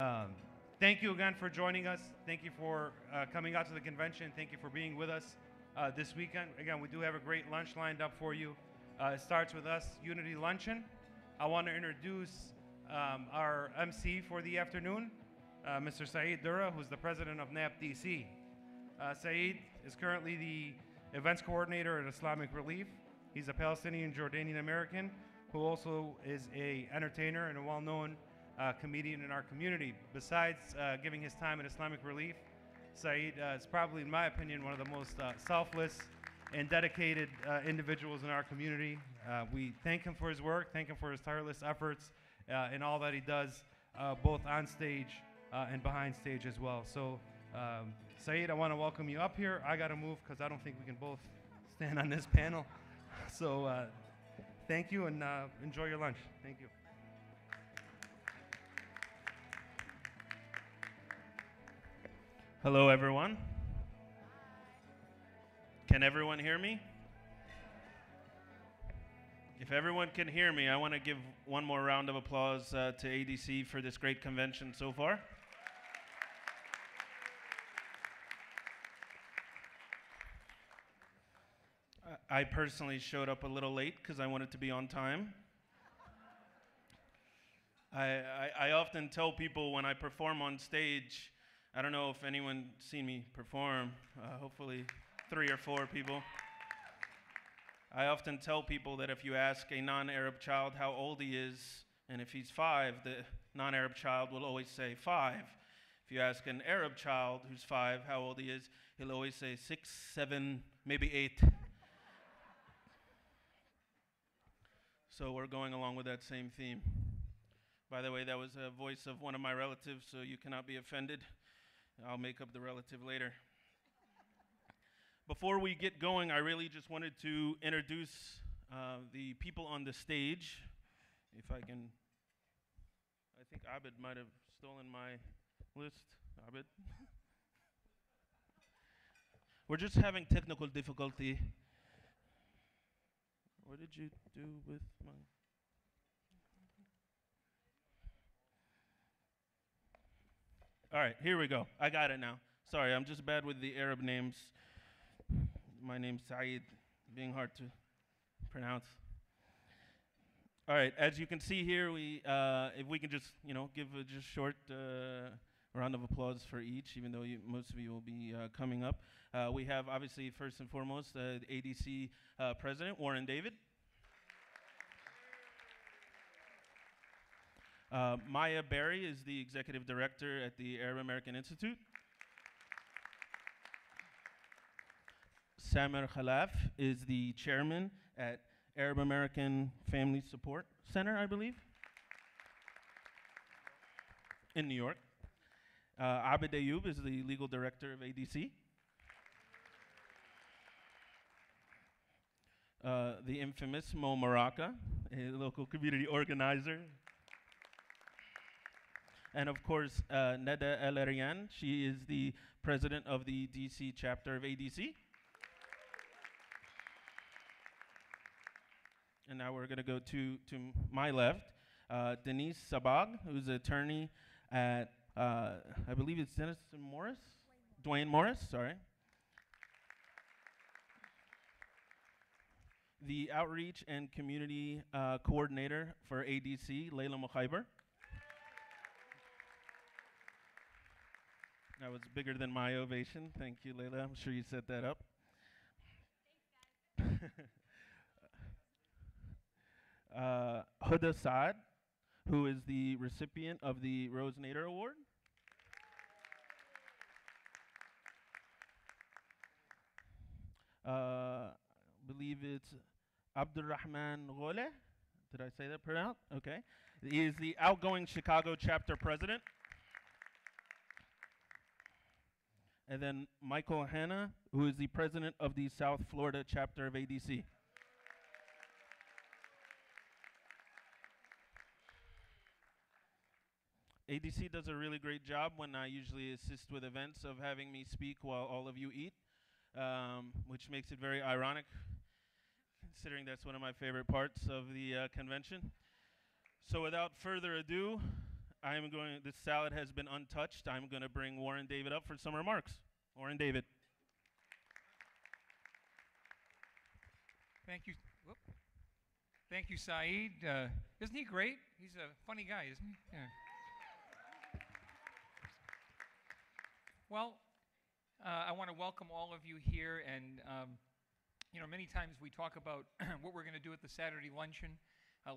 Um, Thank you again for joining us. Thank you for coming out to the convention. Thank you for being with us this weekend. Again, we do have a great lunch lined up for you. It starts with us, Unity Luncheon. I want to introduce our MC for the afternoon, Mr. Saeed Dura, who's the president of NAP DC. Saeed is currently the events coordinator at Islamic Relief. He's a Palestinian Jordanian American who also is a entertainer and a well-known comedian in our community. Besides giving his time at Islamic Relief, Saeed is probably, in my opinion, one of the most selfless and dedicated individuals in our community. We thank him for his work, thank him for his tireless efforts and all that he does, both on stage and behind stage as well. So, Saeed, I want to welcome you up here. I got to move because I don't think we can both stand on this panel. So, thank you and enjoy your lunch. Thank you. Hello, everyone. Can everyone hear me? If everyone can hear me, I want to give one more round of applause to ADC for this great convention so far. I personally showed up a little late because I wanted to be on time. I often tell people when I perform on stage, I don't know if anyone seen me perform, hopefully 3 or 4 people. I often tell people that if you ask a non-Arab child how old he is, and if he's 5, the non-Arab child will always say 5. If you ask an Arab child who's 5 how old he is, he'll always say 6, 7, maybe 8. So we're going along with that same theme. By the way, that was a voice of one of my relatives, so you cannot be offended. I'll make up the relative later. Before we get going, I really just wanted to introduce the people on the stage. If I can, I think Abid might have stolen my list. Abid? We're just having technical difficulty. What did you do with my... All right, here we go. I got it now. Sorry, I'm just bad with the Arab names. My name's Saeed, being hard to pronounce. All right, as you can see here, if we can just, give a just short round of applause for each, even though most of you will be coming up. We have, obviously, first and foremost, the ADC President, Warren David. Maya Berry is the Executive Director at the Arab American Institute. Samer Khalaf is the Chairman at Arab American Family Support Center, I believe, in New York. Abid Ayoub is the Legal Director of ADC. The infamous Mo Maraka, a local community organizer. And of course, Neda El Arian, she is the president of the DC chapter of ADC. And now we're going to go to my left, Denise Sabag, who's an attorney at, I believe it's Dennis Morris? Dwayne Morris, sorry. The outreach and community coordinator for ADC, Layla Mukhaiber. That was bigger than my ovation. Thank you, Layla. I'm sure you set that up. Huda Saad, who is the recipient of the Rose Nader Award. Believe it's Abdurrahman Ghole. Did I say that pronounced? Okay. He is the outgoing Chicago chapter president. And then Michael Hanna, who is the president of the South Florida chapter of ADC. ADC does a really great job when I usually assist with events of having me speak while all of you eat, which makes it very ironic, considering that's one of my favorite parts of the convention. So without further ado, This salad has been untouched. I'm going to bring Warren David up for some remarks. Warren David. Thank you. Whoop. Thank you, Saeed. Isn't he great? He's a funny guy, isn't he? Yeah. Well, I want to welcome all of you here, and many times we talk about what we're going to do at the Saturday luncheon.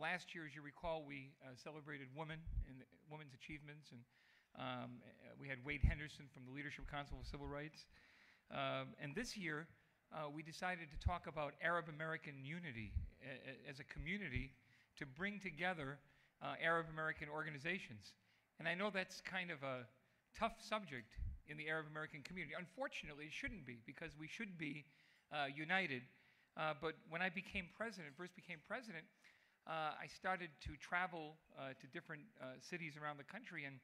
Last year, as you recall, we celebrated women's achievements, and we had Wade Henderson from the Leadership Council of Civil Rights. And this year, we decided to talk about Arab American unity as a community to bring together Arab American organizations. And I know that's kind of a tough subject in the Arab American community. Unfortunately, it shouldn't be, because we should be united. But when I first became president, I started to travel to different cities around the country, and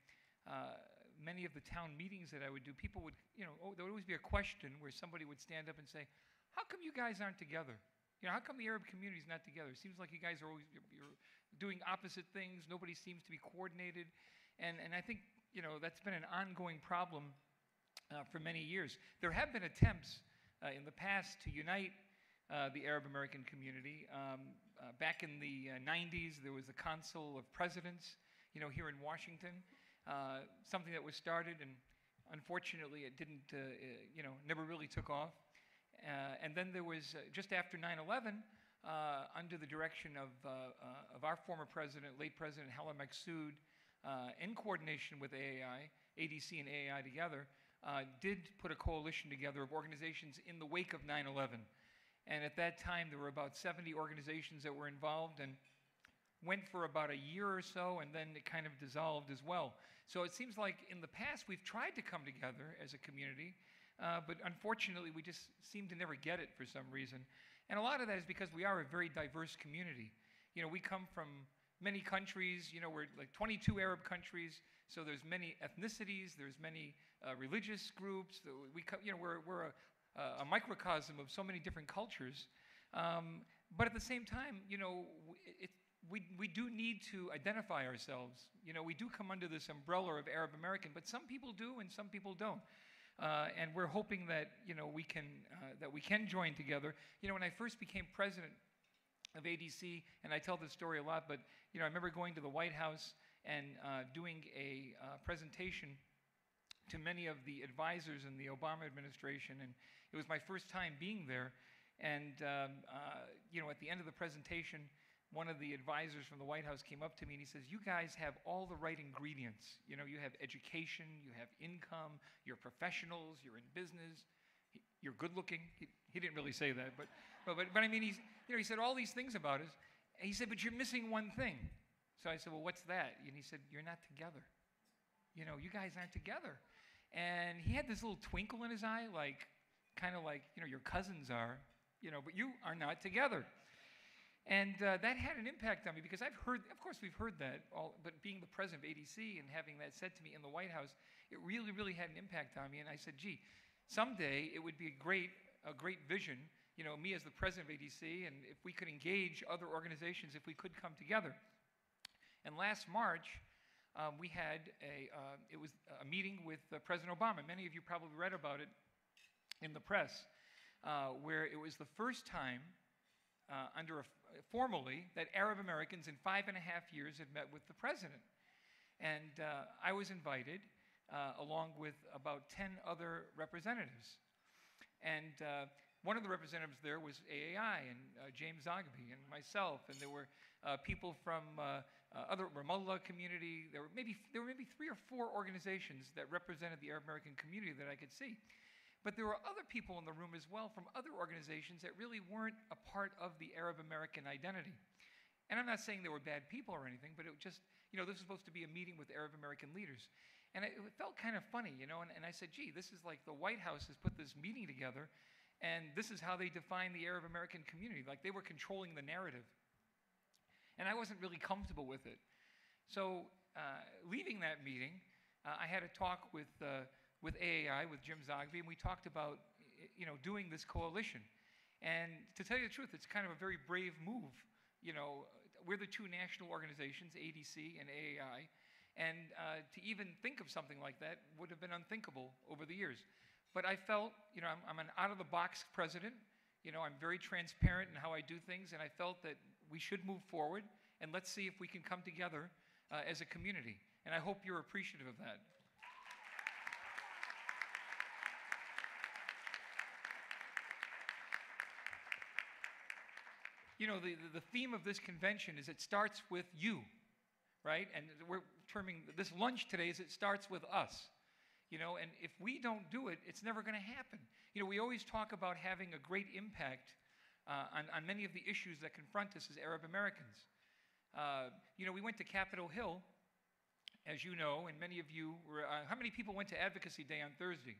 many of the town meetings that I would do, people would, there would always be a question where somebody would stand up and say, "How come you guys aren't together? How come the Arab community is not together? It seems like you guys are always you're doing opposite things. Nobody seems to be coordinated." And I think, that's been an ongoing problem for many years. There have been attempts in the past to unite the Arab American community. Back in the 90s, there was the Council of Presidents, here in Washington, something that was started, and unfortunately it didn't, never really took off. And then there was, just after 9/11, under the direction of our former president, late President Hala Maksud, in coordination with AAI, ADC and AAI together, did put a coalition together of organizations in the wake of 9/11. And at that time, there were about 70 organizations that were involved, and went for about a year or so, and then it kind of dissolved as well. So it seems like in the past, we've tried to come together as a community, but unfortunately, we just seem to never get it for some reason. And a lot of that is because we are a very diverse community. We come from many countries. We're like 22 Arab countries, so there's many ethnicities, there's many religious groups. We're a microcosm of so many different cultures. But at the same time, we do need to identify ourselves. We do come under this umbrella of Arab American, but some people do and some people don't. And we're hoping that we can join together. When I first became president of ADC, and I tell this story a lot, but I remember going to the White House and doing a presentation to many of the advisors in the Obama administration, and it was my first time being there. And at the end of the presentation, one of the advisors from the White House came up to me and he says, "You guys have all the right ingredients. You have education, you have income, you're professionals, you're in business, you're good looking." He didn't really say that, but I mean, he said all these things about us. And he said, "But you're missing one thing." So I said, "Well, what's that?" And he said, "You're not together. You guys aren't together." And he had this little twinkle in his eye, kind of like your cousins are, but you are not together. And that had an impact on me, because I've heard, of course we've heard that, but being the president of ADC and having that said to me in the White House, it really, really had an impact on me. And I said, "Gee, someday it would be a great vision, me as the president of ADC, and if we could engage other organizations, if we could come together." And last March, we had a meeting with President Obama. Many of you probably read about it in the press, where it was the first time formally that Arab Americans in 5.5 years had met with the president. And I was invited along with about 10 other representatives. And one of the representatives there was AAI and James Zogby and myself, and there were people from other Ramallah community. There were maybe 3 or 4 organizations that represented the Arab American community that I could see. But there were other people in the room as well from other organizations that really weren't a part of the Arab American identity. And I'm not saying they were bad people or anything, but it just, this was supposed to be a meeting with Arab American leaders. And it felt kind of funny, and I said, "Gee, this is like the White House has put this meeting together, and this is how they define the Arab American community. Like they were controlling the narrative." And I wasn't really comfortable with it. So leaving that meeting, I had a talk with AAI, with Jim Zogby, and we talked about, doing this coalition. And to tell you the truth, it's kind of a very brave move. We're the 2 national organizations, ADC and AAI, And to even think of something like that would have been unthinkable over the years. But I felt, I'm an out-of-the-box president. I'm very transparent in how I do things, and I felt that we should move forward, and let's see if we can come together as a community. And I hope you're appreciative of that. The theme of this convention is it starts with you, right? And we're terming this lunch today as it starts with us. And if we don't do it, it's never going to happen. We always talk about having a great impact on many of the issues that confront us as Arab Americans. We went to Capitol Hill, as you know, and many of you were, how many people went to Advocacy Day on Thursday?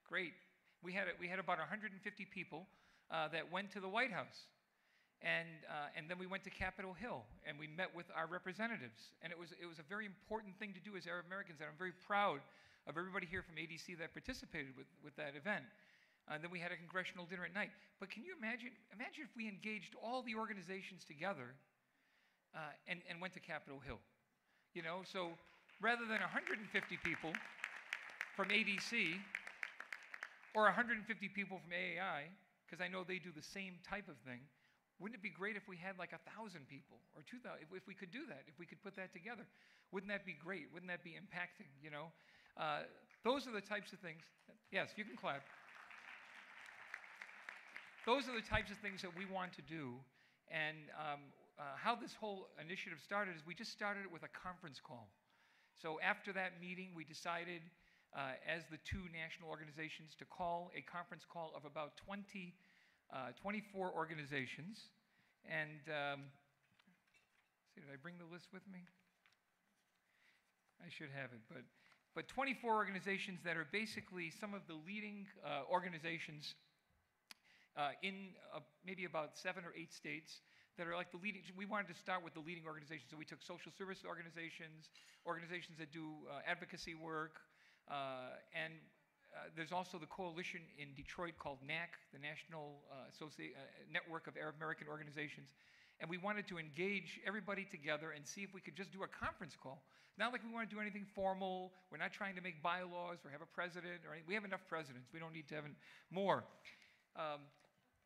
Great. We had about 150 people that went to the White House. And then we went to Capitol Hill, and we met with our representatives. And it was a very important thing to do as Arab Americans, and I'm very proud of everybody here from ADC that participated with that event. And then we had a congressional dinner at night. But can you imagine if we engaged all the organizations together and went to Capitol Hill? So rather than 150 people from ADC or 150 people from AAI, because I know they do the same type of thing, wouldn't it be great if we had like 1,000 people or 2,000, if we could do that, if we could put that together? Wouldn't that be great? Wouldn't that be impacting, Those are the types of things, yes, you can clap. Those are the types of things that we want to do. And how this whole initiative started is we just started it with a conference call. So after that meeting, we decided, as the two national organizations, to call a conference call of about 24 organizations. And did I bring the list with me? I should have it, but 24 organizations that are basically some of the leading organizations in maybe about 7 or 8 states that are like the leading. We wanted to start with the leading organizations, so we took social service organizations, organizations that do advocacy work, and there's also the coalition in Detroit called NAC, the National Network of Arab American Organizations. And we wanted to engage everybody together and see if we could just do a conference call. Not like we want to do anything formal. We're not trying to make bylaws or have a president or anything. We have enough presidents. We don't need to have more.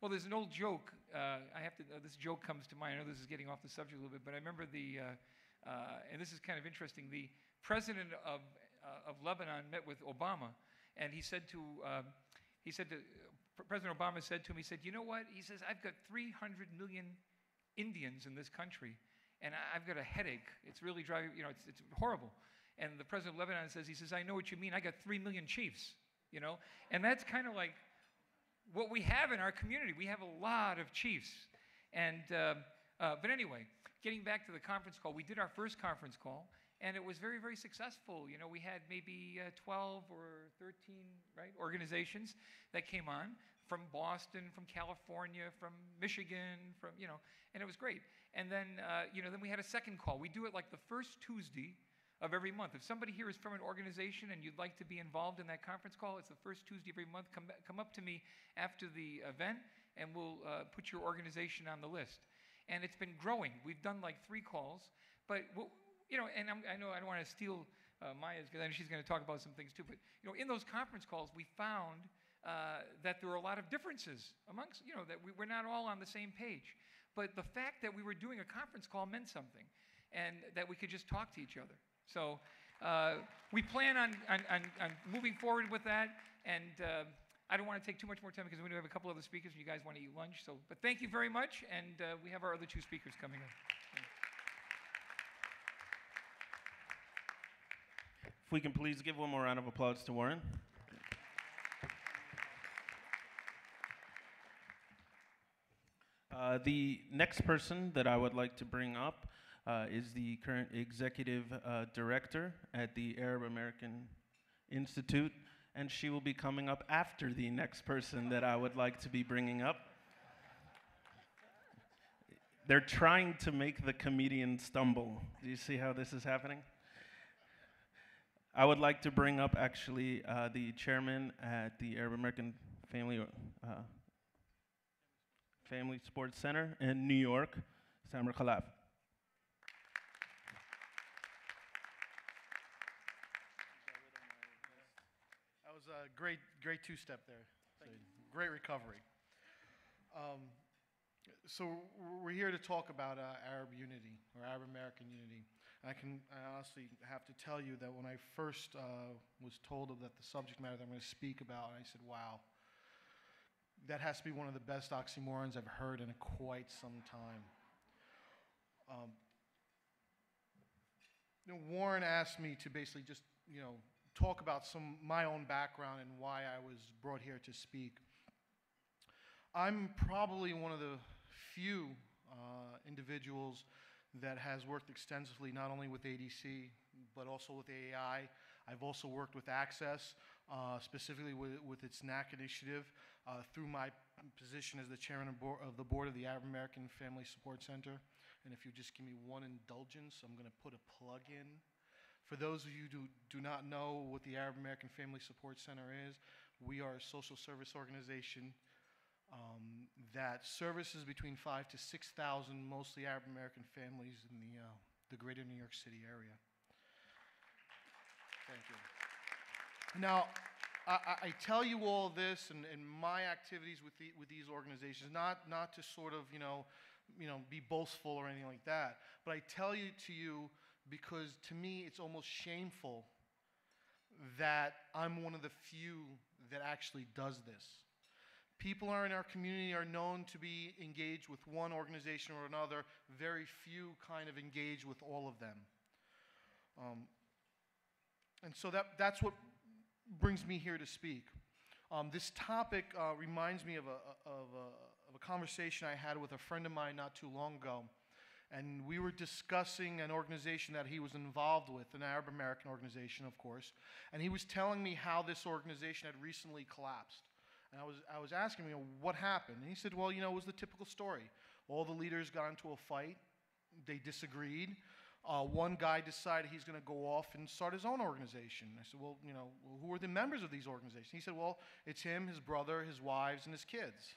Well, there's an old joke. This joke comes to mind. I know this is getting off the subject a little bit, but I remember and this is kind of interesting, the president of Lebanon met with Obama. And President Obama said to him, he said, you know what? He says, I've got 300 million Indians in this country, and I've got a headache. It's really driving, it's horrible. And the president of Lebanon says, I know what you mean. I got 3 million chiefs, And that's kind of like what we have in our community. We have a lot of chiefs. And, but anyway, getting back to the conference call, we did our first conference call. And it was very, very successful. We had maybe 12 or 13, right, organizations that came on from Boston, from California, from Michigan, and it was great. And then, then we had a second call. We do it like the first Tuesday of every month. If somebody here is from an organization and you'd like to be involved in that conference call, it's the first Tuesday of every month. Come up to me after the event, and we'll put your organization on the list. And it's been growing. We've done like 3 calls, but and I know I don't want to steal Maya's, because I know she's going to talk about some things too, but in those conference calls, we found that there were a lot of differences amongst, that we're not all on the same page. But the fact that we were doing a conference call meant something, and that we could just talk to each other. So we plan on moving forward with that, and I don't want to take too much more time because we do have a couple other speakers and you guys want to eat lunch. So, but thank you very much, and we have our other 2 speakers coming up. If we can please give one more round of applause to Warren. The next person that I would like to bring up is the current executive director at the Arab American Institute, and she will be coming up after the next person that I would like to be bringing up. They're trying to make the comedian stumble. Do you see how this is happening? I would like to bring up actually the chairman at the Arab American Family Sports Center in New York, Samar Khalaf. a great two-step there. Great recovery. So we're here to talk about Arab unity, or Arab American unity. I honestly have to tell you that when I first was told of that the subject matter that I'm going to speak about, I said, wow, that has to be one of the best oxymorons I've heard in quite some time. Warren asked me to basically just, talk about my own background and why I was brought here to speak. I'm probably one of the few individuals that has worked extensively not only with ADC, but also with AAI. I've also worked with Access, specifically with its NAC initiative, through my position as the chairman of the board of the Arab American Family Support Center. And if you just give me one indulgence, I'm going to put a plug in. For those of you who do not know what the Arab American Family Support Center is, we are a social service organization that services between 5,000 to 6,000 mostly Arab American families in the greater New York City area. Thank you. Now, I tell you all this and my activities with these organizations, not to sort of be boastful or anything like that, but I tell you to you because to me it's almost shameful that I'm one of the few that actually does this. People in our community are known to be engaged with one organization or another. Very few kind of engage with all of them. And so that's what brings me here to speak. This topic reminds me of a conversation I had with a friend of mine not too long ago. And we were discussing an organization that he was involved with, an Arab American organization, of course. And he was telling me how this organization had recently collapsed. And I was asking him, what happened? And he said, well, it was the typical story. All the leaders got into a fight. They disagreed. One guy decided he's going to go off and start his own organization. I said, well, who are the members of these organizations? He said, well, it's him, his brother, his wives, and his kids.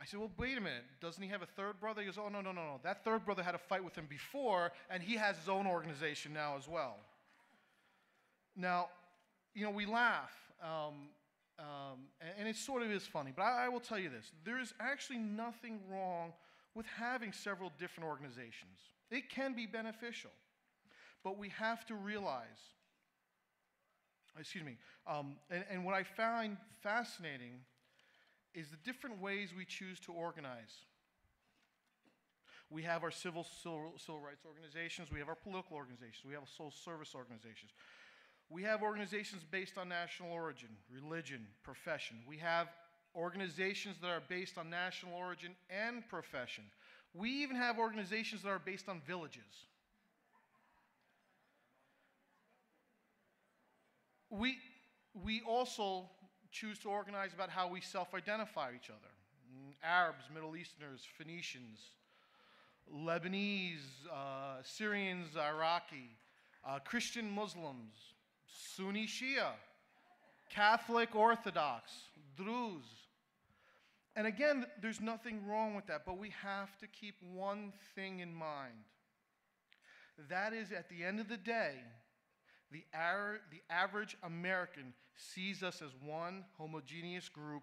I said, well, wait a minute. Doesn't he have a third brother? He goes, oh, no. That third brother had a fight with him before, and he has his own organization now as well. Now, we laugh. And it sort of is funny, but I will tell you this. There is actually nothing wrong with having several different organizations. It can be beneficial, but we have to realize, and what I find fascinating is the different ways we choose to organize. We have our civil rights organizations, we have our political organizations, we have our social service organizations. We have organizations based on national origin, religion, profession. We have organizations that are based on national origin and profession. We even have organizations that are based on villages. We also choose to organize about how we self-identify each other. Arabs, Middle Easterners, Phoenicians, Lebanese, Syrians, Iraqi, Christian Muslims, Sunni Shia, Catholic Orthodox, Druze. And again, there's nothing wrong with that, but we have to keep one thing in mind. That is, at the end of the day, the average American sees us as one homogeneous group,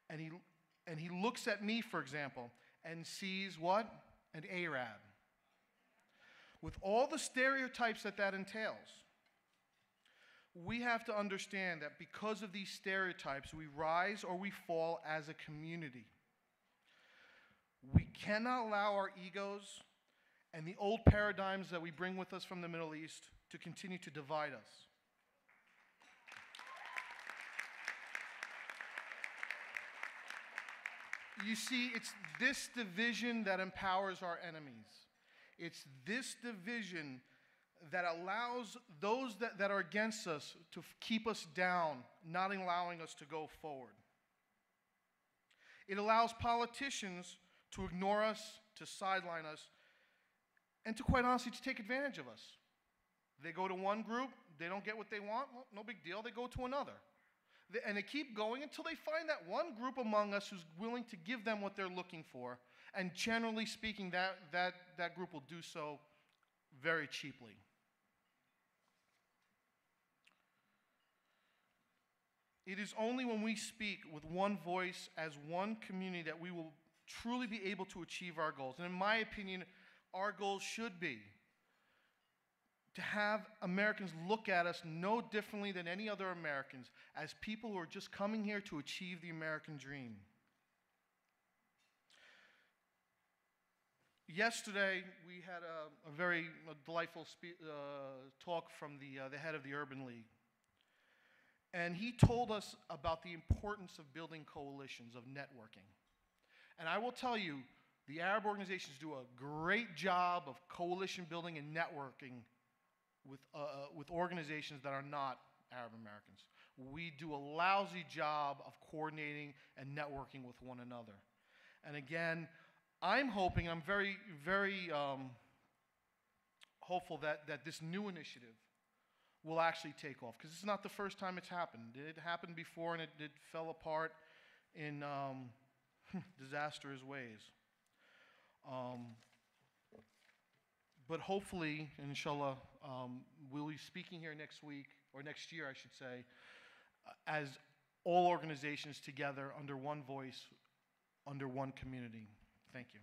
and he looks at me, for example, and sees what? An Arab. With all the stereotypes that entails, we have to understand that because of these stereotypes, we rise or we fall as a community. We cannot allow our egos and the old paradigms that we bring with us from the Middle East to continue to divide us. You see, it's this division that empowers our enemies. It's this division that allows those that are against us to keep us down, not allowing us to go forward. It allows politicians to ignore us, to sideline us, and to quite honestly, to take advantage of us. They go to one group, they don't get what they want, well, no big deal, they go to another. And they keep going until they find that one group among us who's willing to give them what they're looking for. And generally speaking, that group will do so very cheaply. It is only when we speak with one voice as one community that we will truly be able to achieve our goals. And in my opinion, our goal should be to have Americans look at us no differently than any other Americans, as people who are just coming here to achieve the American dream. Yesterday, we had a very delightful talk from the head of the Urban League. And he told us about the importance of building coalitions, of networking. And I will tell you, the Arab organizations do a great job of coalition building and networking with organizations that are not Arab Americans. We do a lousy job of coordinating and networking with one another. And again, I'm hoping, I'm very, very hopeful that this new initiative will actually take off, because it's not the first time it's happened. It happened before, and it fell apart in disastrous ways. But hopefully, inshallah, we'll be speaking here next week, or next year, I should say, as all organizations together under one voice, under one community. Thank you.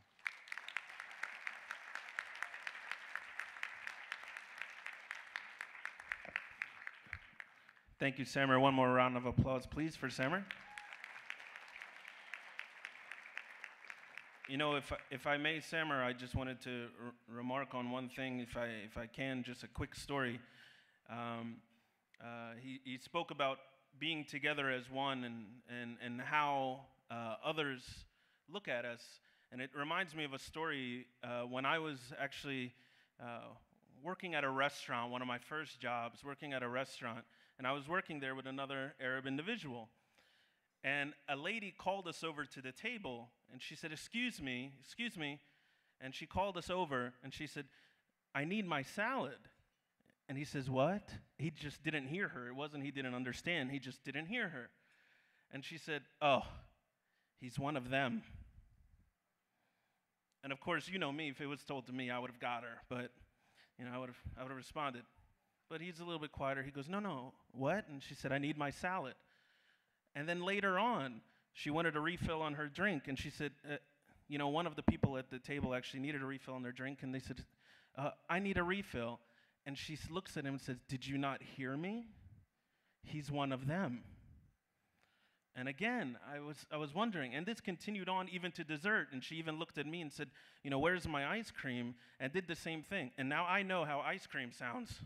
Thank you, Samer. One more round of applause, please, for Samer. You know, if I may, Samer, I just wanted to remark on one thing, if I can, just a quick story. He spoke about being together as one and how others look at us. And it reminds me of a story when I was actually working at a restaurant, one of my first jobs, working at a restaurant, and I was working there with another Arab individual. And a lady called us over to the table, and she said, excuse me, and she called us over, and she said, I need my salad. And he says, what? He just didn't hear her. It wasn't he didn't understand, he just didn't hear her. And she said, oh, he's one of them. And of course, you know me, if it was told to me, I would have got her, but you know, I would have responded. But he's a little bit quieter. He goes, no, what? And she said, I need my salad. And then later on, she wanted a refill on her drink, and she said, you know, one of the people at the table actually needed a refill on their drink, and they said, I need a refill. And she looks at him and says, did you not hear me? He's one of them. And again, I was wondering, and this continued on even to dessert, and she even looked at me and said, you know, where's my ice cream? And did the same thing. And now I know how ice cream sounds.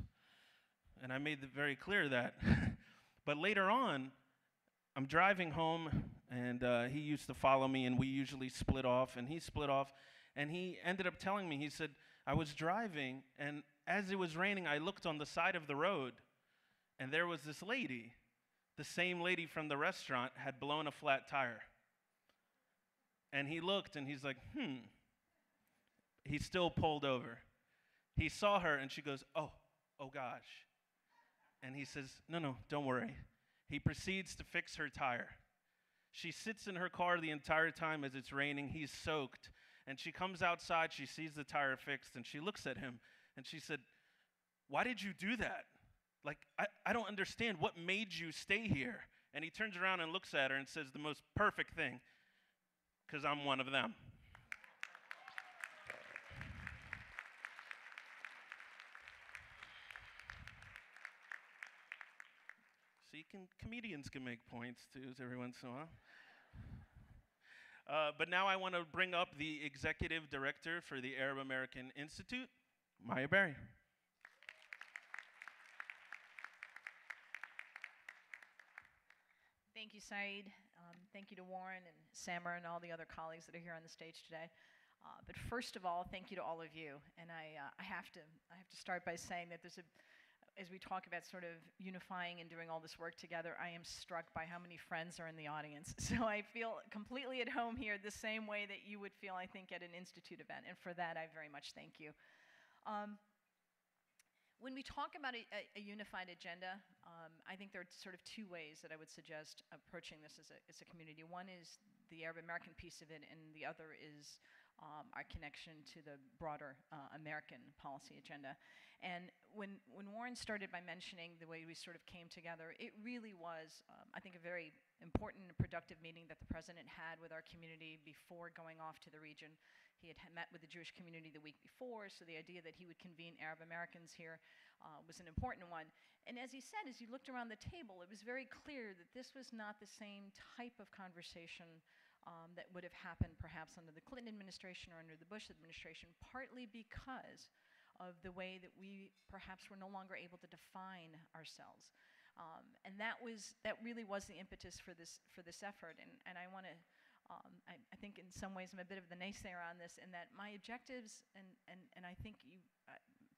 And I made it very clear that. But later on, I'm driving home, and he used to follow me, and we usually split off, and he split off, and he ended up telling me, he said, I was driving, and as it was raining, I looked on the side of the road, and there was this lady. The same lady from the restaurant had blown a flat tire. And he looked, and he's like, He still pulled over. He saw her, and she goes, oh gosh. And he says, no, don't worry. He proceeds to fix her tire. She sits in her car the entire time as it's raining. He's soaked. And she comes outside. She sees the tire fixed. And she looks at him. And she said, why did you do that? Like, I don't understand. What made you stay here? And he turns around and looks at her and says the most perfect thing. Because I'm one of them. See, comedians can make points too, every once in a while. But now I want to bring up the executive director for the Arab American Institute, Maya Berry. Thank you, Saeed. Thank you to Warren and Samer and all the other colleagues that are here on the stage today. But first of all, thank you to all of you. And I have to start by saying that as we talk about sort of unifying and doing all this work together, I am struck by how many friends are in the audience. So I feel completely at home here the same way that you would feel, I think, at an Institute event. And for that, I very much thank you. When we talk about a unified agenda, I think there are sort of two ways that I would suggest approaching this as a community. One is the Arab American piece of it, and the other is our connection to the broader American policy agenda. And when Warren started by mentioning the way we sort of came together, it really was, I think, a very important and productive meeting that the president had with our community before going off to the region. He had met with the Jewish community the week before, so the idea that he would convene Arab Americans here was an important one. And as he said, as you looked around the table, it was very clear that this was not the same type of conversation that would have happened perhaps under the Clinton administration or under the Bush administration, partly because of the way that we perhaps were no longer able to define ourselves. And that really was the impetus for this effort. And I want to, I think in some ways I'm a bit of the naysayer on this, in that my objectives, and I think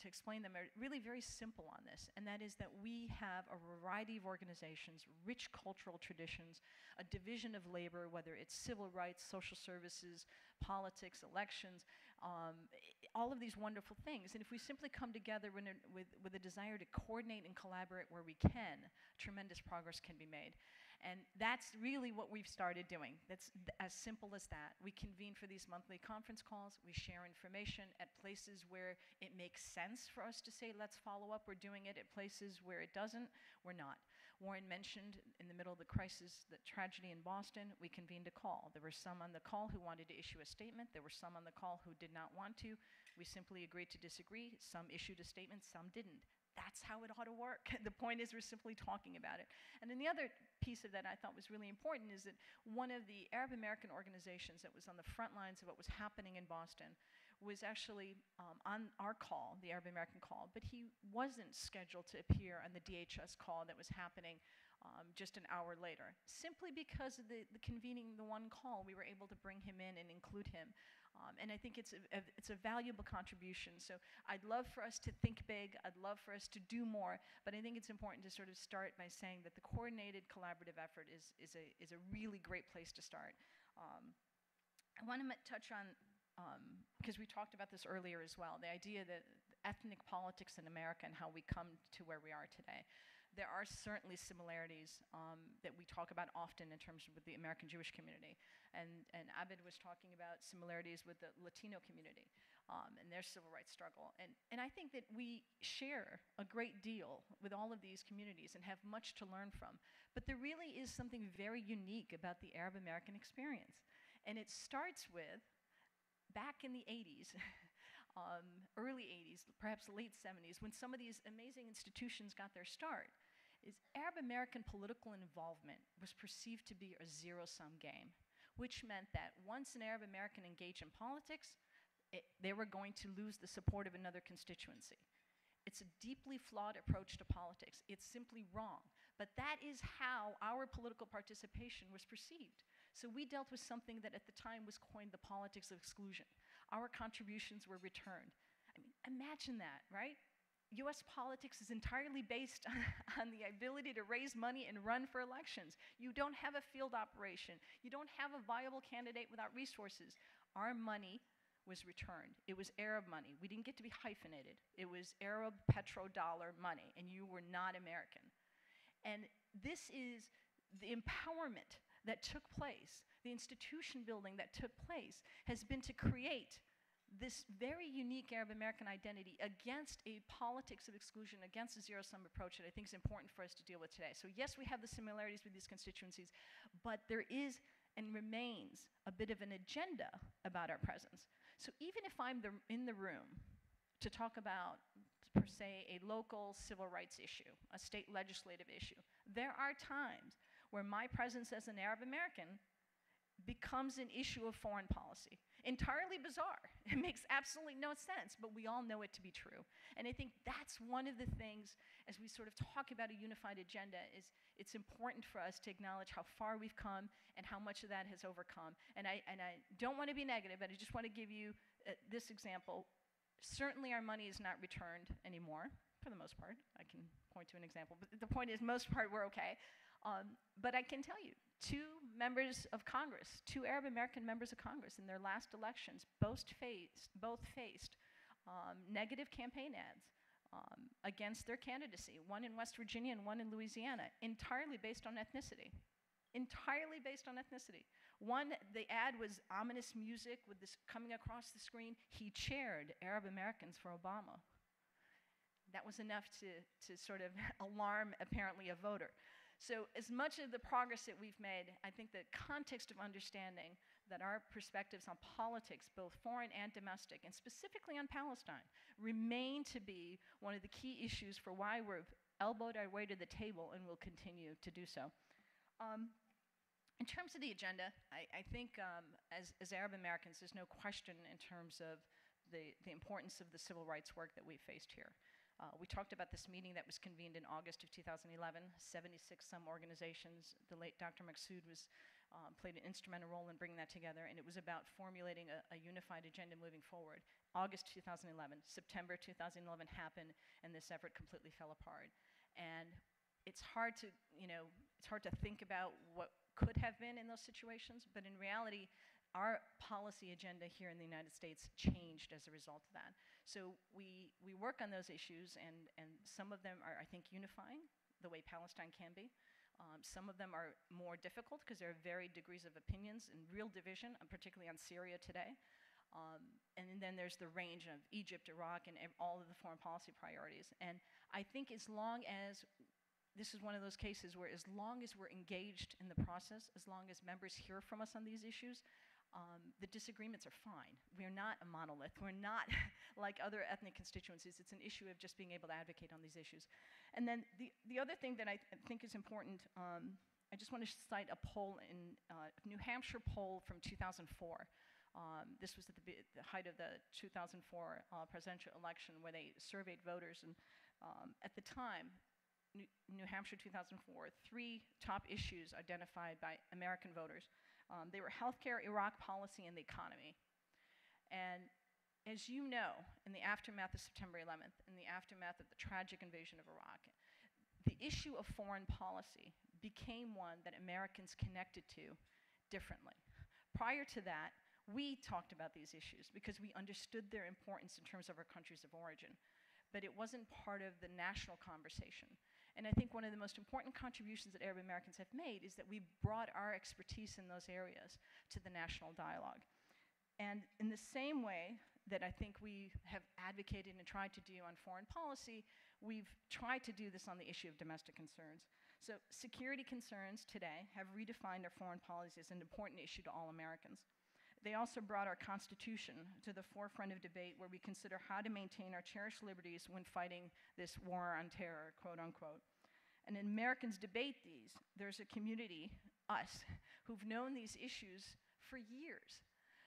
to explain them, are really very simple on this, and that is that we have a variety of organizations, rich cultural traditions, a division of labor, whether it's civil rights, social services, politics, elections, all of these wonderful things. And if we simply come together with a desire to coordinate and collaborate where we can, tremendous progress can be made. And that's really what we've started doing. That's as simple as that. We convene for these monthly conference calls. We share information at places where it makes sense for us to say, let's follow up. We're doing it at places where it doesn't. We're not. Warren mentioned in the middle of the crisis, the tragedy in Boston, we convened a call. There were some on the call who wanted to issue a statement. There were some on the call who did not want to. We simply agreed to disagree. Some issued a statement, some didn't. That's how it ought to work. The point is we're simply talking about it. And then the other piece of that I thought was really important is that one of the Arab American organizations that was on the front lines of what was happening in Boston was actually on our call, the Arab American call, but he wasn't scheduled to appear on the DHS call that was happening just an hour later. Simply because of the convening the one call, we were able to bring him in and include him. And I think it's a valuable contribution. So I'd love for us to think big. I'd love for us to do more. But I think it's important to sort of start by saying that the coordinated collaborative effort is a really great place to start. I want to touch on, because we talked about this earlier as well, the idea that ethnic politics in America and how we come to where we are today. There are certainly similarities that we talk about often in terms of the American Jewish community. And Abed was talking about similarities with the Latino community and their civil rights struggle. And I think that we share a great deal with all of these communities and have much to learn from. But there really is something very unique about the Arab American experience. And it starts with, back in the 80s, early 80s, perhaps late 70s, when some of these amazing institutions got their start, is Arab American political involvement was perceived to be a zero-sum game, which meant that once an Arab American engaged in politics, they were going to lose the support of another constituency. It's a deeply flawed approach to politics. It's simply wrong. But that is how our political participation was perceived. So we dealt with something that at the time was coined the politics of exclusion. Our contributions were returned. I mean, imagine that, right? US politics is entirely based on the ability to raise money and run for elections. You don't have a field operation. You don't have a viable candidate without resources. Our money was returned. It was Arab money. We didn't get to be hyphenated. It was Arab petrodollar money, and you were not American. And this is the empowerment that took place, the institution building that took place, has been to create this very unique Arab American identity against a politics of exclusion, against a zero-sum approach that I think is important for us to deal with today. So yes, we have the similarities with these constituencies, but there is and remains a bit of an agenda about our presence. So even if I'm in the room to talk about, per se, a local civil rights issue, a state legislative issue, there are times where my presence as an Arab American becomes an issue of foreign policy. Entirely bizarre. It makes absolutely no sense, but we all know it to be true. And I think that's one of the things, as we sort of talk about a unified agenda, is it's important for us to acknowledge how far we've come and how much of that has overcome. And I don't want to be negative, but I just want to give you this example. Certainly our money is not returned anymore, for the most part. I can point to an example, but the point is most part we're okay. But I can tell you, two Arab American members of Congress in their last elections both faced negative campaign ads against their candidacy, one in West Virginia and one in Louisiana, entirely based on ethnicity. entirely based on ethnicity. One, the ad was ominous music with this coming across the screen. He chaired Arab Americans for Obama. That was enough to sort of alarm, apparently, a voter. So as much of the progress that we've made, I think the context of understanding that our perspectives on politics, both foreign and domestic, and specifically on Palestine, remain to be one of the key issues for why we've elbowed our way to the table and will continue to do so. In terms of the agenda, I think as Arab Americans, there's no question in terms of the importance of the civil rights work that we faced here. We talked about this meeting that was convened in August of 2011, 76 some organizations. The late Dr. Maksud played an instrumental role in bringing that together, and it was about formulating a unified agenda moving forward. August 2011, September 2011 happened, and this effort completely fell apart. And it's hard to, it's hard to think about what could have been in those situations, but in reality, our policy agenda here in the United States changed as a result of that. So we work on those issues, and some of them are, I think, unifying, the way Palestine can be. Some of them are more difficult because there are varied degrees of opinions and real division, particularly on Syria today. And then there's the range of Egypt, Iraq, and all of the foreign policy priorities. And I think as long as this is one of those cases where as long as we're engaged in the process, as long as members hear from us on these issues, the disagreements are fine. We're not a monolith. We're not like other ethnic constituencies. It's an issue of just being able to advocate on these issues. And then the other thing that I think is important, I just want to cite a poll in New Hampshire poll from 2004. This was at the height of the 2004 presidential election where they surveyed voters. And at the time, New Hampshire 2004, 3 top issues identified by American voters. They were healthcare, Iraq policy, and the economy. And as you know, in the aftermath of September 11th, in the aftermath of the tragic invasion of Iraq, the issue of foreign policy became one that Americans connected to differently. Prior to that, we talked about these issues because we understood their importance in terms of our countries of origin, but it wasn't part of the national conversation. And I think one of the most important contributions that Arab Americans have made is that we brought our expertise in those areas to the national dialogue. And in the same way that I think we have advocated and tried to do on foreign policy, we've tried to do this on the issue of domestic concerns. So security concerns today have redefined our foreign policy as an important issue to all Americans. They also brought our Constitution to the forefront of debate where we consider how to maintain our cherished liberties when fighting this war on terror, quote unquote. And Americans debate these. There's a community, us, who've known these issues for years.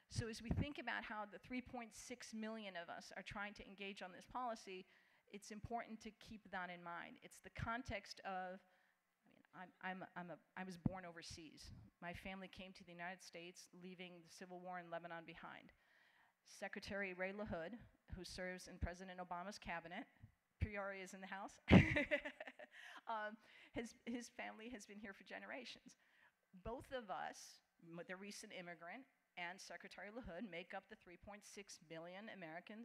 So as we think about how the 3.6 million of us are trying to engage on this policy, it's important to keep that in mind. It's the context of, I was born overseas. My family came to the United States, leaving the civil war in Lebanon behind. Secretary Ray LaHood, who serves in President Obama's cabinet, Peoria is in the house, his family has been here for generations. Both of us, the recent immigrant and Secretary LaHood, make up the 3.6 million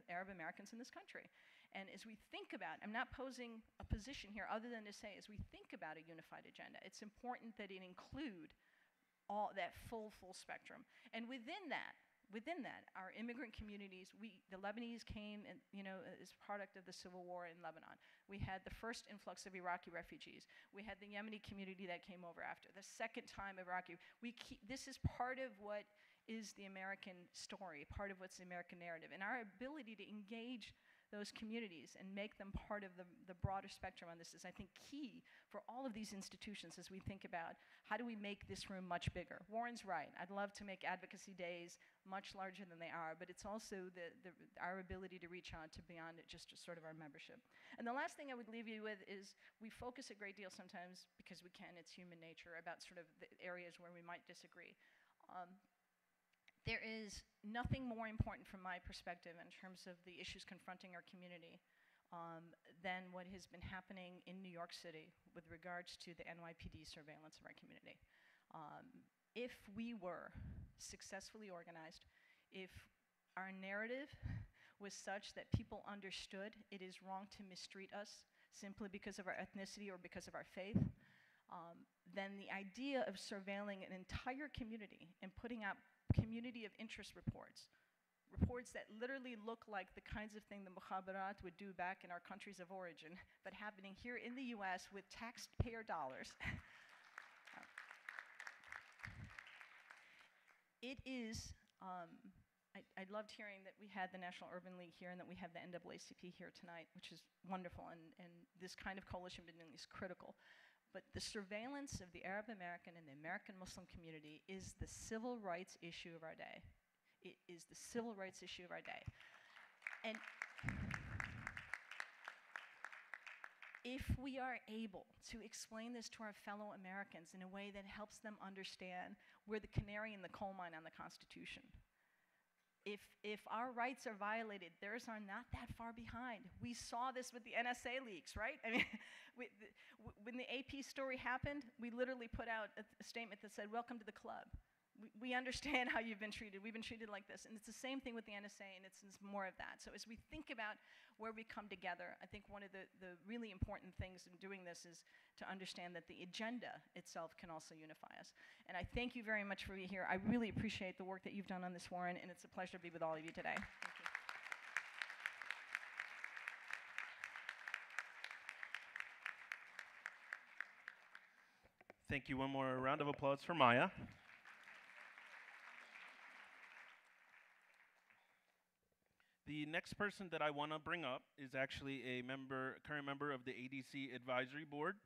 Arab Americans in this country. And as we think about, I'm not posing a position here other than to say, as we think about a unified agenda, it's important that it include all that full spectrum. And within that, our immigrant communities, the Lebanese came and, as product of the civil war in Lebanon. We had the first influx of Iraqi refugees. We had the Yemeni community that came over after. The second time Iraqi, this is part of what is the American story, part of what's the American narrative. And our ability to engage those communities and make them part of the broader spectrum on this is, I think, key for all of these institutions as we think about how do we make this room much bigger. Warren's right. I'd love to make advocacy days much larger than they are, but it's also our ability to reach out to beyond just sort of our membership. And the last thing I would leave you with is we focus a great deal sometimes, because we can, it's human nature, about sort of the areas where we might disagree. There is nothing more important from my perspective in terms of the issues confronting our community than what has been happening in New York City with regards to the NYPD surveillance of our community. If we were successfully organized, if our narrative was such that people understood it is wrong to mistreat us simply because of our ethnicity or because of our faith, than the idea of surveilling an entire community and putting out community of interest reports. Reports that literally look like the kinds of thing the mukhabarat would do back in our countries of origin, but happening here in the US with taxpayer dollars. It is, I loved hearing that we had the National Urban League here and that we have the NAACP here tonight, which is wonderful, and this kind of coalition building is critical. But the surveillance of the Arab American and the American Muslim community is the civil rights issue of our day. It is the civil rights issue of our day. And if we are able to explain this to our fellow Americans in a way that helps them understand we're the canary in the coal mine on the Constitution, if our rights are violated, theirs are not that far behind. We saw this with the NSA leaks, right? I mean, when the AP story happened, we literally put out a statement that said, "Welcome to the club. We understand how you've been treated. We've been treated like this." And it's the same thing with the NSA, and it's more of that. So as we think about where we come together, I think one of the really important things in doing this is to understand that the agenda itself can also unify us. And I thank you very much for being here. I really appreciate the work that you've done on this, Warren, and it's a pleasure to be with all of you today. Thank you. Thank you. One more round of applause for Maya. The next person that I want to bring up is actually a current member of the ADC Advisory Board.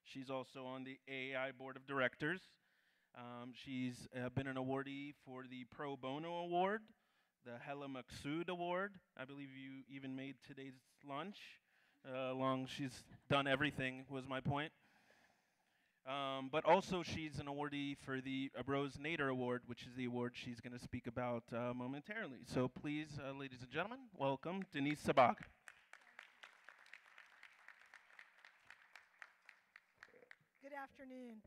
She's also on the AAI Board of Directors. She's been an awardee for the Pro Bono Award, the Hela Maqsood Award. I believe you even made today's lunch. She's done everything, was my point. But also she's an awardee for the Rose Nader Award, which is the award she's going to speak about momentarily. So please, ladies and gentlemen, welcome Denise Sabag. Good afternoon.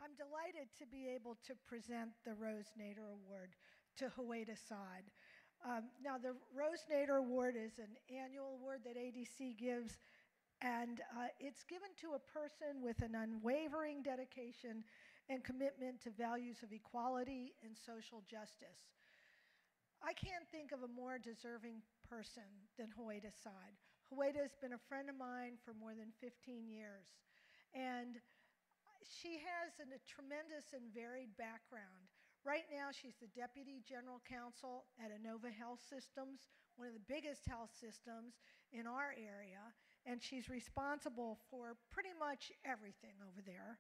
I'm delighted to be able to present the Rose Nader Award to Huwaida Saad. Now, the Rose Nader Award is an annual award that ADC gives, and it's given to a person with an unwavering dedication and commitment to values of equality and social justice. I can't think of a more deserving person than Huwaida Saad. Huwaida has been a friend of mine for more than 15 years, and she has a tremendous and varied background. Right now, she's the Deputy General Counsel at Inova Health Systems, one of the biggest health systems in our area, and she's responsible for pretty much everything over there.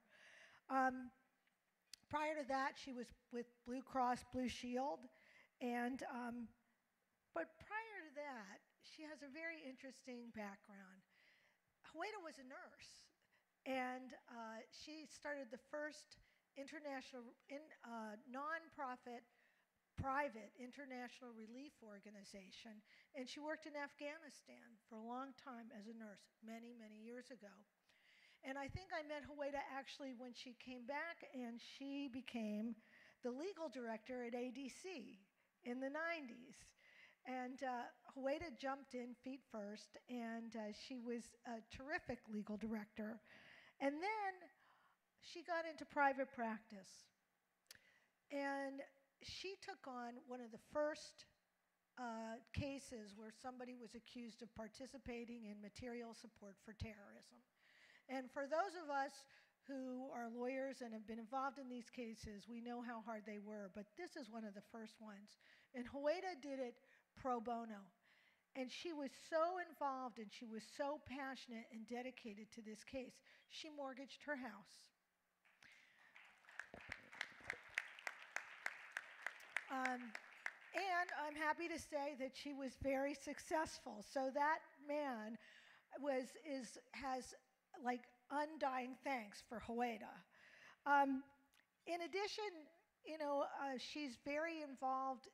Prior to that, she was with Blue Cross Blue Shield, and but prior to that, she has a very interesting background. Huwaida was a nurse, and she started the first international nonprofit private international relief organization, and she worked in Afghanistan for a long time as a nurse, many, many years ago. And I think I met Huwaida actually when she came back, and she became the legal director at ADC in the 90s. And Huwaida jumped in feet first, and she was a terrific legal director. And then she got into private practice. And she took on one of the first cases where somebody was accused of participating in material support for terrorism. And for those of us who are lawyers and have been involved in these cases, we know how hard they were, but this is one of the first ones. And Huwaida did it pro bono. And she was so involved and she was so passionate and dedicated to this case, she mortgaged her house. And I'm happy to say that she was very successful. So that man has like undying thanks for Huwaida. In addition, she's very involved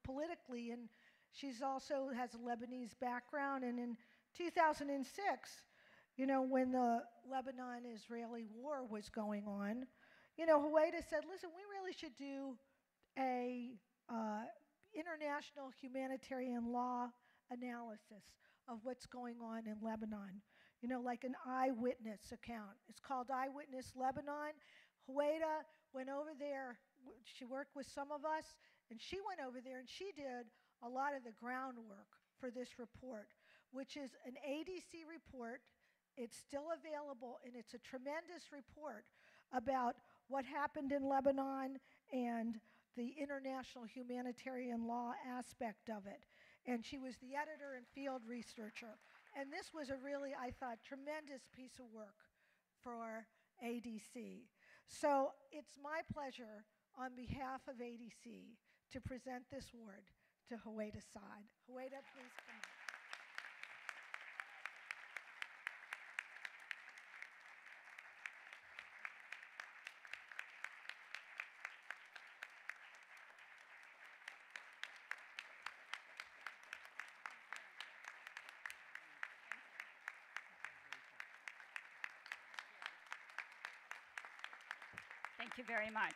politically, and she's also has a Lebanese background. And in 2006, when the Lebanon-Israeli war was going on, Huwaida said, "Listen, we really should do a international humanitarian law analysis of what's going on in Lebanon. you know, like an eyewitness account. It's called Eyewitness Lebanon. Hueda went over there. She worked with some of us, and she went over there and she did a lot of the groundwork for this report, which is an ADC report. It's still available, and it's a tremendous report about what happened in Lebanon and the international humanitarian law aspect of it. And she was the editor and field researcher. And this was a really, I thought, tremendous piece of work for ADC. So it's my pleasure on behalf of ADC to present this award to Hueda Saad. Hueda, please come up. Thank you very much.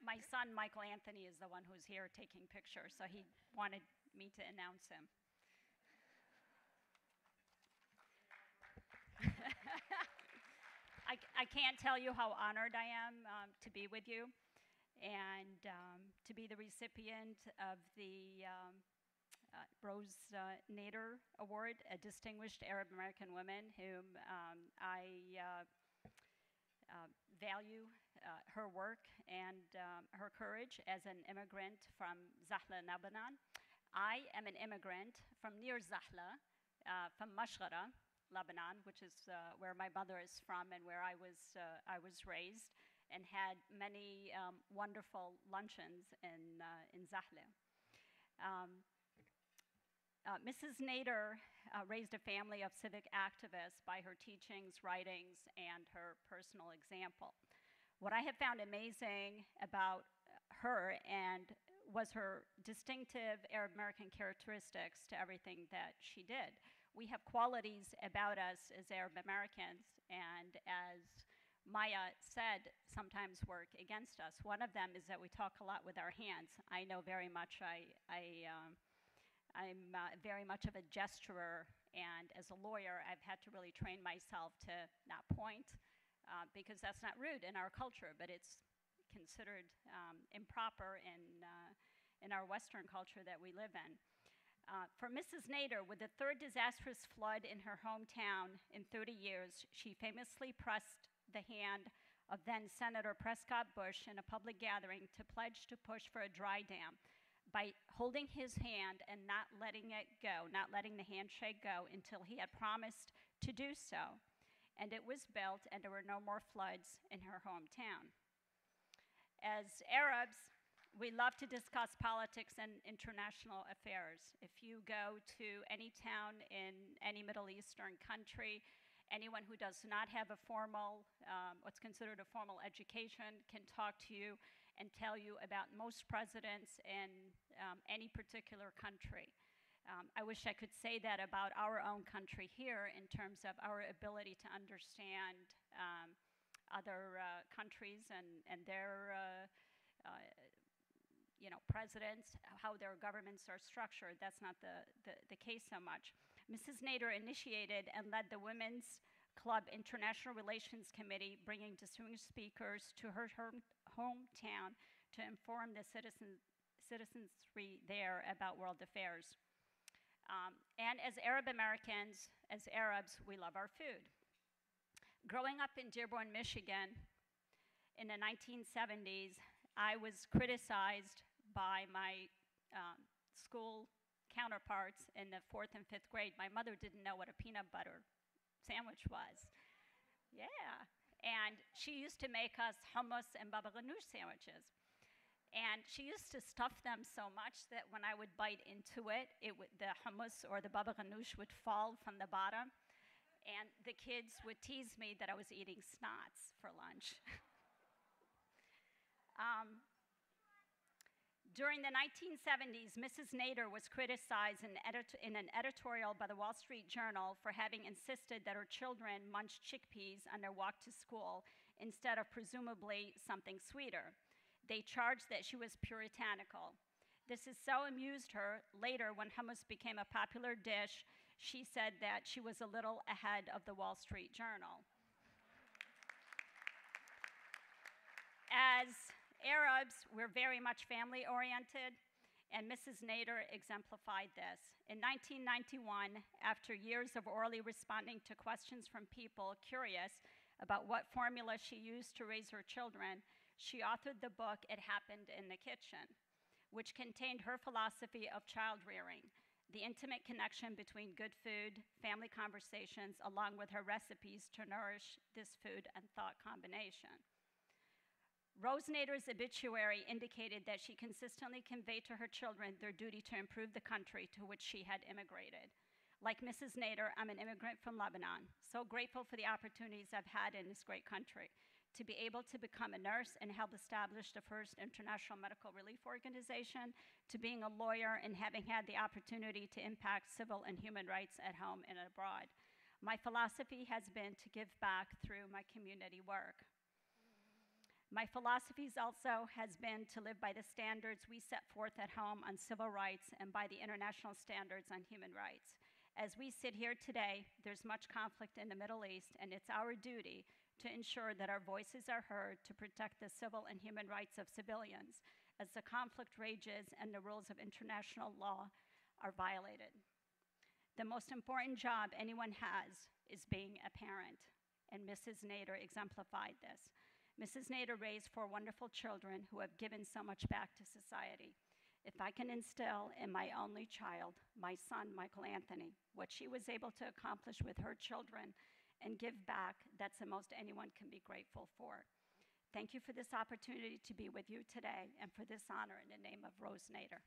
My son, Michael Anthony, is the one who's here taking pictures, so he wanted me to announce him. I can't tell you how honored I am to be with you and to be the recipient of the Rose Nader Award, a distinguished Arab American woman whom I value her work and her courage as an immigrant from Zahla, Lebanon. I am an immigrant from near Zahla, from Mashghara, Lebanon, which is where my mother is from and where I was raised, and had many wonderful luncheons in Zahla. Mrs. Nader raised a family of civic activists by her teachings, writings, and her personal example. What I have found amazing about her was her distinctive Arab American characteristics to everything that she did. We have qualities about us as Arab Americans, and as Maya said, sometimes work against us. One of them is that we talk a lot with our hands. I know very much I'm very much of a gesturer, and as a lawyer, I've had to really train myself to not point, because that's not rude in our culture, but it's considered improper in our Western culture that we live in. For Mrs. Nader, with the third disastrous flood in her hometown in 30 years, she famously pressed the hand of then Senator Prescott Bush in a public gathering to pledge to push for a dry dam by holding his hand and not letting it go, not letting the handshake go until he had promised to do so. And it was built, and there were no more floods in her hometown. As Arabs, we love to discuss politics and international affairs. If you go to any town in any Middle Eastern country, anyone who does not have a formal, what's considered a formal education, can talk to you and tell you about most presidents in any particular country. I wish I could say that about our own country here in terms of our ability to understand other countries and their presidents, how their governments are structured. That's not the case so much. Mrs. Nader initiated and led the Women's Club International Relations Committee, bringing distinguished speakers to her hometown to inform the citizenry there about world affairs. And as Arab Americans, as Arabs, we love our food. Growing up in Dearborn, Michigan in the 1970s, I was criticized by my school counterparts in the 4th and 5th grade. My mother didn't know what a peanut butter sandwich was. Yeah. And she used to make us hummus and baba ganoush sandwiches. And she used to stuff them so much that when I would bite into it, the hummus or the baba ganoush would fall from the bottom. And the kids would tease me that I was eating snots for lunch. During the 1970s, Mrs. Nader was criticized in an editorial by the Wall Street Journal for having insisted that her children munched chickpeas on their walk to school instead of presumably something sweeter. They charged that she was puritanical. This has so amused her. Later, when hummus became a popular dish, she said that she was a little ahead of the Wall Street Journal. As Arabs, we're very much family-oriented, and Mrs. Nader exemplified this. In 1991, after years of orally responding to questions from people curious about what formula she used to raise her children, she authored the book, It Happened in the Kitchen, which contained her philosophy of child rearing, the intimate connection between good food, family conversations, along with her recipes to nourish this food and thought combination. Rose Nader's obituary indicated that she consistently conveyed to her children their duty to improve the country to which she had immigrated. Like Mrs. Nader, I'm an immigrant from Lebanon, so grateful for the opportunities I've had in this great country. To be able to become a nurse and help establish the first international medical relief organization, to being a lawyer and having had the opportunity to impact civil and human rights at home and abroad. My philosophy has been to give back through my community work. My philosophy also has been to live by the standards we set forth at home on civil rights and by the international standards on human rights. As we sit here today, there's much conflict in the Middle East, and it's our duty to ensure that our voices are heard to protect the civil and human rights of civilians as the conflict rages and the rules of international law are violated. The most important job anyone has is being a parent, and Mrs. Nader exemplified this. Mrs. Nader raised 4 wonderful children who have given so much back to society. If I can instill in my only child, my son, Michael Anthony, what she was able to accomplish with her children and give back, that's the most anyone can be grateful for. Thank you for this opportunity to be with you today and for this honor in the name of Rose Nader.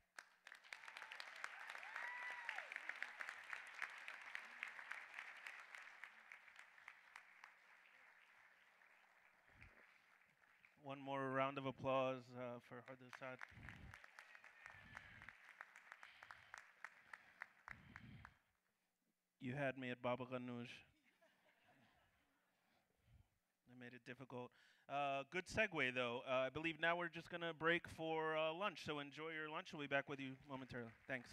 One more round of applause for Hardasad. You had me at Baba Ganoush. I made it difficult. Good segue, though. I believe now we're just going to break for lunch, so enjoy your lunch. We'll be back with you momentarily. Thanks.